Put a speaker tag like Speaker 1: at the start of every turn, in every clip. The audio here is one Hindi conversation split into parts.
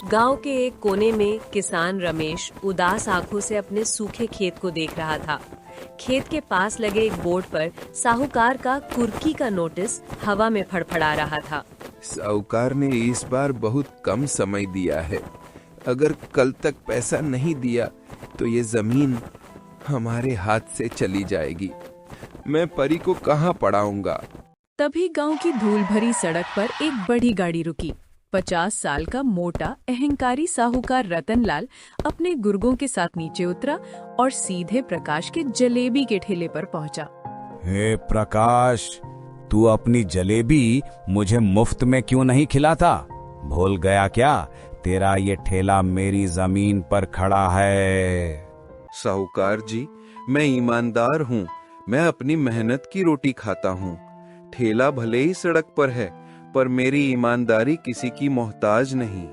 Speaker 1: गांव के एक कोने में किसान रमेश उदास आंखों से अपने सूखे खेत को देख रहा था। खेत के पास लगे एक बोर्ड पर साहूकार का कुर्की का नोटिस हवा में फड़फड़ा रहा था।
Speaker 2: साहूकार ने इस बार बहुत कम समय दिया है। अगर कल तक पैसा नहीं दिया तो ये जमीन हमारे हाथ से चली जाएगी। मैं परी को कहाँ पढ़ाऊंगा?
Speaker 3: तभी गांव की धूल भरी सड़क पर एक बड़ी गाड़ी रुकी। 50 साल का मोटा अहंकारी साहूकार रतनलाल अपने गुर्गों के साथ नीचे उतरा और सीधे प्रकाश के जलेबी के ठेले पर पहुंचा।
Speaker 4: हे प्रकाश, तू अपनी जलेबी मुझे मुफ्त में क्यों नहीं खिलाता? भूल गया क्या? तेरा ये ठेला मेरी जमीन पर खड़ा है।
Speaker 2: साहूकार जी, मैं ईमानदार हूँ। मैं अपनी मेहनत की रोटी खाता हूँ। ठेला भले ही सड़क पर है, पर मेरी ईमानदारी किसी की मोहताज नहीं।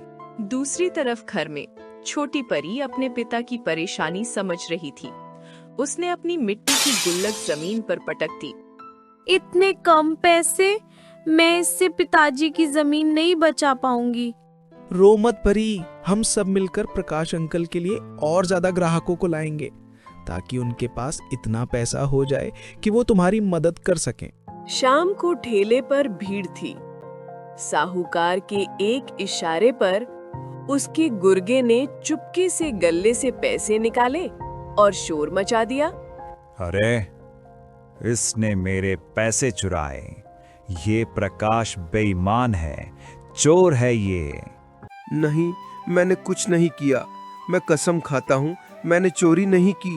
Speaker 3: दूसरी तरफ घर में छोटी परी अपने पिता की परेशानी समझ रही थी। उसने अपनी मिट्टी की गुल्लक जमीन पर पटक दी।
Speaker 5: इतने कम पैसे, मैं इससे पिताजी की जमीन नहीं बचा पाऊंगी।
Speaker 6: रो मत परी, हम सब मिलकर प्रकाश अंकल के लिए और ज्यादा ग्राहकों को लाएंगे ताकि उनके पास इतना पैसा हो जाए कि वो तुम्हारी मदद कर सकें।
Speaker 3: शाम को ठेले पर भीड़ थी। साहूकार के एक इशारे पर उसके गुर्गे ने चुपके से गल्ले से पैसे निकाले और शोर मचा दिया।
Speaker 4: अरे, इसने मेरे पैसे चुराए। ये प्रकाश बेईमान है, चोर है ये।
Speaker 2: नहीं, मैंने कुछ नहीं किया। मैं कसम खाता हूँ, मैंने चोरी नहीं की।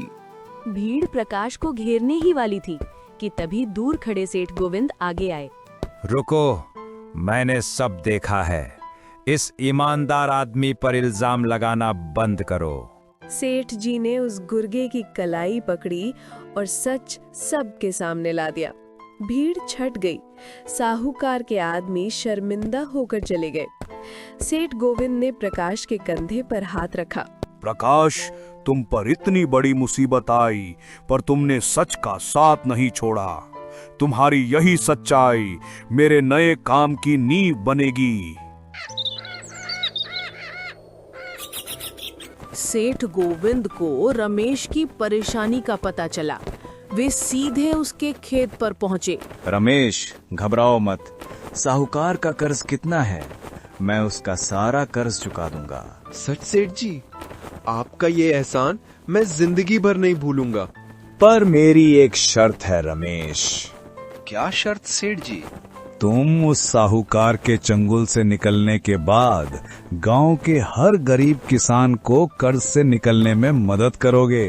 Speaker 1: भीड़ प्रकाश को घेरने ही वाली थी कि तभी दूर खड़े सेठ गोविंद आगे आए।
Speaker 4: रुको, मैंने सब देखा है। इस ईमानदार आदमी पर इल्जाम लगाना बंद करो।
Speaker 3: सेठ जी ने उस गुर्गे की कलाई पकड़ी और सच सबके सामने ला दिया। भीड़ छट गई। साहूकार के आदमी शर्मिंदा होकर चले गए। सेठ गोविंद ने प्रकाश के कंधे पर हाथ रखा।
Speaker 4: प्रकाश, तुम पर इतनी बड़ी मुसीबत आई, पर तुमने सच का साथ नहीं छोड़ा। तुम्हारी यही सच्चाई मेरे नए काम की नींव बनेगी।
Speaker 3: सेठ गोविंद को रमेश की परेशानी का पता चला। वे सीधे उसके खेत पर पहुंचे।
Speaker 7: रमेश, घबराओ मत। साहूकार का कर्ज कितना है? मैं उसका सारा कर्ज चुका दूंगा।
Speaker 8: सच सेठ जी, आपका ये एहसान मैं जिंदगी भर नहीं भूलूंगा।
Speaker 7: पर मेरी एक शर्त है रमेश।
Speaker 8: क्या शर्त सेठ जी?
Speaker 4: तुम उस साहूकार के चंगुल से निकलने के बाद गांव के हर गरीब किसान को कर्ज से निकलने में मदद करोगे।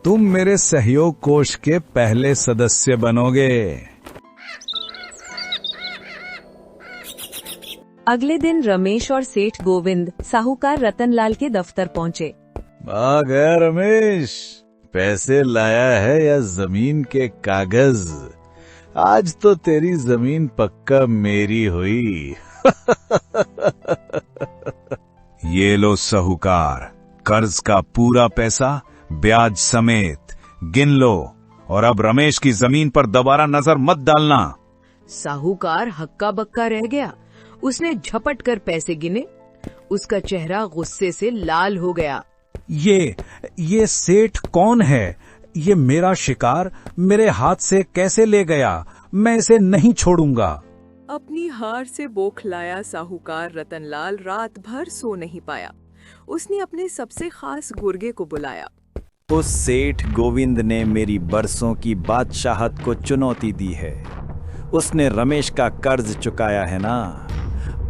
Speaker 4: तुम मेरे सहयोग कोष के पहले सदस्य बनोगे।
Speaker 1: अगले दिन रमेश और सेठ गोविंद साहूकार रतनलाल के दफ्तर पहुंचे।
Speaker 4: आ गया रमेश, पैसे लाया है या जमीन के कागज? आज तो तेरी जमीन पक्का मेरी हुई। ये लो साहूकार, कर्ज का पूरा पैसा ब्याज समेत गिन लो, और अब रमेश की जमीन पर दोबारा नजर मत डालना।
Speaker 3: साहूकार हक्का बक्का रह गया। उसने झपट कर पैसे गिने। उसका चेहरा गुस्से से लाल हो गया।
Speaker 4: ये सेठ कौन है? ये मेरा शिकार मेरे हाथ से कैसे ले गया? मैं इसे नहीं छोड़ूंगा।
Speaker 3: अपनी हार से बौखलाया साहूकार रतनलाल रात भर सो नहीं पाया। उसने अपने सबसे खास गुर्गे को बुलाया।
Speaker 7: उस सेठ गोविंद ने मेरी बरसों की बादशाहत को चुनौती दी है। उसने रमेश का कर्ज चुकाया है ना।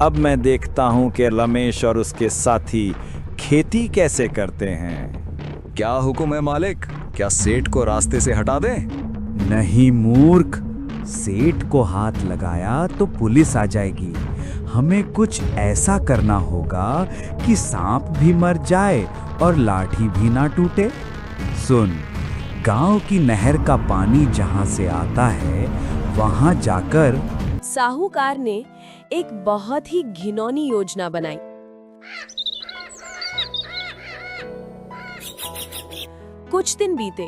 Speaker 7: अब मैं देखता हूँ कि रमेश और उसके साथी खेती कैसे करते हैं।
Speaker 9: क्या हुक्म है मालिक? क्या सेठ को रास्ते से हटा दें?
Speaker 4: नहीं मूर्ख, सेठ को हाथ लगाया तो पुलिस आ जाएगी। हमें कुछ ऐसा करना होगा कि सांप भी मर जाए और लाठी भी ना टूटे। सुन, गांव की नहर का पानी जहां से आता है वहां जाकर।
Speaker 1: साहूकार ने एक बहुत ही घिनौनी योजना बनाई। कुछ दिन बीते।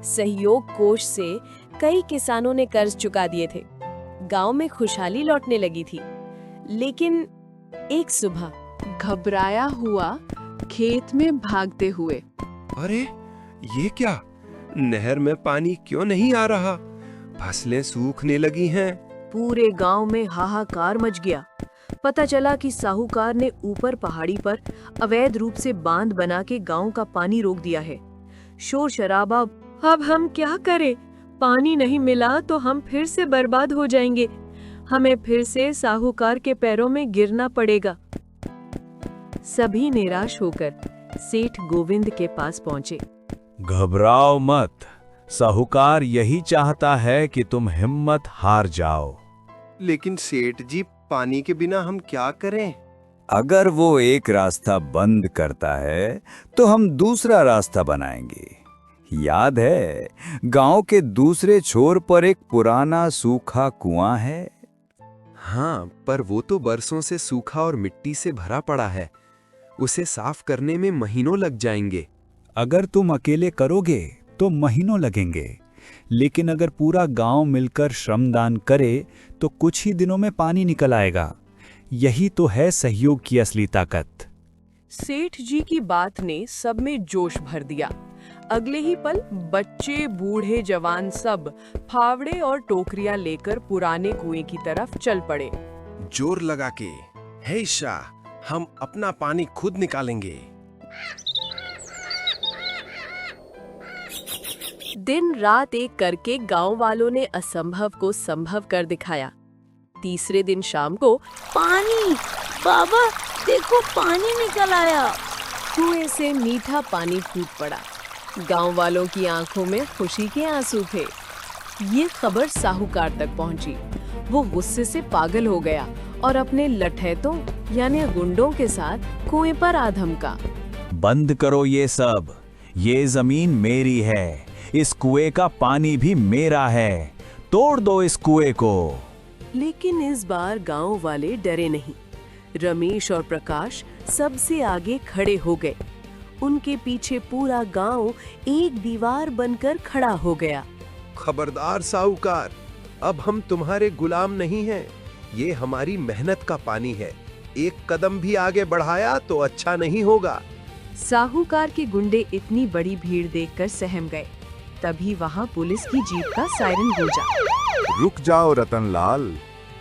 Speaker 1: सहयोग कोष से कई किसानों ने कर्ज चुका दिए थे। गांव में खुशहाली लौटने लगी थी। लेकिन एक सुबह
Speaker 3: घबराया हुआ खेत में भागते हुए।
Speaker 2: अरे ये क्या, नहर में पानी क्यों नहीं आ रहा? फसलें सूखने लगी हैं।
Speaker 1: पूरे गांव में हाहाकार मच गया। पता चला कि साहूकार ने ऊपर पहाड़ी पर अवैध रूप से बांध बना के गांव का पानी रोक दिया है। शोर शराबा। अब हम क्या करें? पानी नहीं मिला तो हम फिर से बर्बाद हो जाएंगे। हमें फिर से साहूकार के पैरों में गिरना पड़ेगा। सभी निराश होकर सेठ गोविंद के पास पहुंचे।
Speaker 7: घबराओ मत, साहूकार यही चाहता है कि तुम हिम्मत हार जाओ।
Speaker 8: लेकिन सेठ जी, पानी के बिना हम क्या करें?
Speaker 7: अगर वो एक रास्ता बंद करता है तो हम दूसरा रास्ता बनाएंगे। याद है, गांव के दूसरे छोर पर एक पुराना सूखा कुआं है।
Speaker 2: हाँ, पर वो तो बरसों से सूखा और मिट्टी से भरा पड़ा है। उसे साफ करने में महीनों लग जाएंगे।
Speaker 4: अगर तुम अकेले करोगे तो महीनों लगेंगे, लेकिन अगर पूरा गांव मिलकर श्रमदान करे तो कुछ ही दिनों में पानी निकल आएगा। यही तो है सहयोग की असली ताकत।
Speaker 3: सेठ जी की बात ने सब में जोश भर दिया। अगले ही पल बच्चे, बूढ़े, जवान सब फावड़े और टोकरियां लेकर पुराने कुएं की तरफ चल पड़े।
Speaker 8: जोर लगा के, हे शाह, हम अपना पानी खुद निकालेंगे।
Speaker 3: दिन रात एक करके गांव वालों ने असंभव को संभव कर दिखाया। तीसरे दिन शाम को
Speaker 5: पानी, बाबा देखो पानी निकल आया।
Speaker 3: कुएं से मीठा पानी फूट पड़ा। गांव वालों की आंखों में खुशी के आंसू थे। ये खबर साहूकार तक पहुंची। वो गुस्से से पागल हो गया और अपने लठैतों यानी गुंडों के साथ कुएं पर आ धमका।
Speaker 7: बंद करो ये सब, ये जमीन मेरी है, इस कुएं का पानी भी मेरा है, तोड़ दो इस कुएं को।
Speaker 3: लेकिन इस बार गांव वाले डरे नहीं। रमेश और प्रकाश सबसे आगे खड़े हो गए। उनके पीछे पूरा गांव एक दीवार बनकर खड़ा हो गया।
Speaker 8: खबरदार साहूकार, अब हम तुम्हारे गुलाम नहीं हैं। ये हमारी मेहनत का पानी है। एक कदम भी आगे बढ़ाया तो अच्छा नहीं होगा।
Speaker 1: साहूकार के गुंडे इतनी बड़ी भीड़ देखकर सहम गए। तभी वहां पुलिस की जीप का सायरन गूंजा।
Speaker 10: रुक जाओ रतनलाल,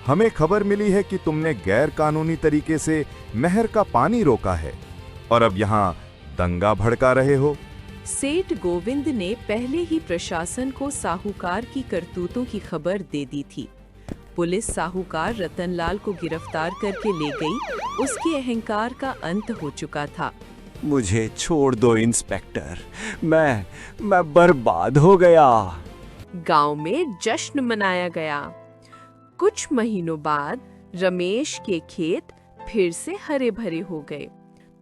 Speaker 10: हमें खबर मिली है कि तुमने गैर कानूनी तरीके से नहर का पानी रोका है और अब यहाँ दंगा भड़का रहे हो।
Speaker 3: सेठ गोविंद ने पहले ही प्रशासन को साहूकार की करतूतों की खबर दे दी थी। पुलिस साहूकार रतनलाल को गिरफ्तार करके ले गई। उसके अहंकार का अंत हो चुका था।
Speaker 7: मुझे छोड़ दो इंस्पेक्टर, मैं बर्बाद हो गया।
Speaker 3: गांव में जश्न मनाया गया। कुछ महीनों बाद रमेश के खेत फिर से हरे भरे हो गए।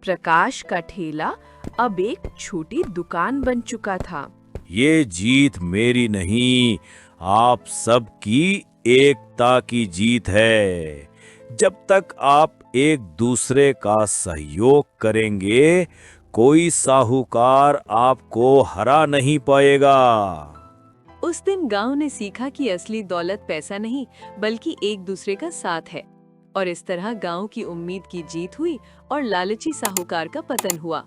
Speaker 3: प्रकाश का ठेला अब एक छोटी दुकान बन चुका था।
Speaker 7: ये जीत मेरी नहीं, आप सबकी एकता की जीत है। जब तक आप एक दूसरे का सहयोग करेंगे, कोई साहूकार आपको हरा नहीं पाएगा।
Speaker 1: उस दिन गांव ने सीखा कि असली दौलत पैसा नहीं बल्कि एक दूसरे का साथ है। और इस तरह गांव की उम्मीद की जीत हुई और लालची साहूकार का पतन हुआ।